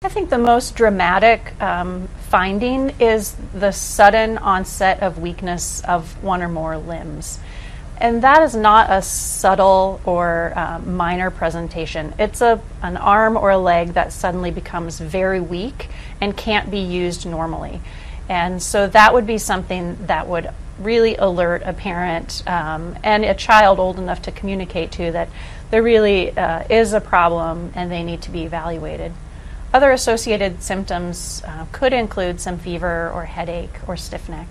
I think the most dramatic finding is the sudden onset of weakness of one or more limbs. And that is not a subtle or minor presentation. It's an arm or a leg that suddenly becomes very weak and can't be used normally. And so that would be something that would really alert a parent and a child old enough to communicate to that there really is a problem and they need to be evaluated. Other associated symptoms could include some fever or headache or stiff neck.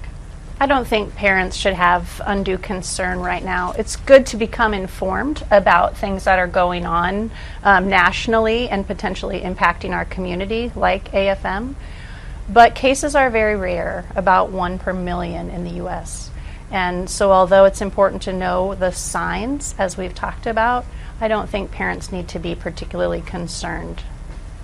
I don't think parents should have undue concern right now. It's good to become informed about things that are going on nationally and potentially impacting our community, like AFM. But cases are very rare, about 1 per million in the U.S. And so although it's important to know the signs, as we've talked about, I don't think parents need to be particularly concerned.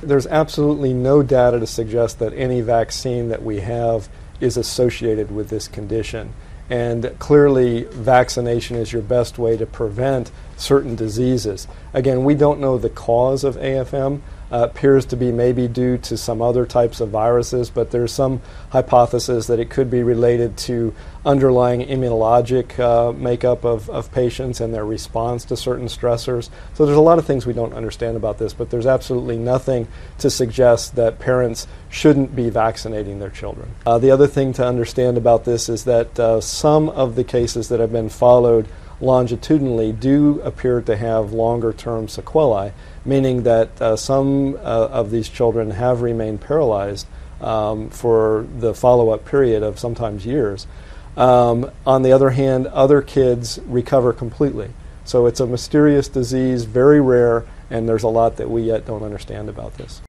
There's absolutely no data to suggest that any vaccine that we have is associated with this condition. And clearly, vaccination is your best way to prevent certain diseases. Again, we don't know the cause of AFM. Appears to be maybe due to some other types of viruses, but there's some hypothesis that it could be related to underlying immunologic makeup of patients and their response to certain stressors. So there's a lot of things we don't understand about this, but there's absolutely nothing to suggest that parents shouldn't be vaccinating their children. The other thing to understand about this is that some of the cases that have been followed longitudinally do appear to have longer-term sequelae, meaning that some of these children have remained paralyzed for the follow-up period of sometimes years. On the other hand, other kids recover completely. So it's a mysterious disease, very rare, and there's a lot that we yet don't understand about this.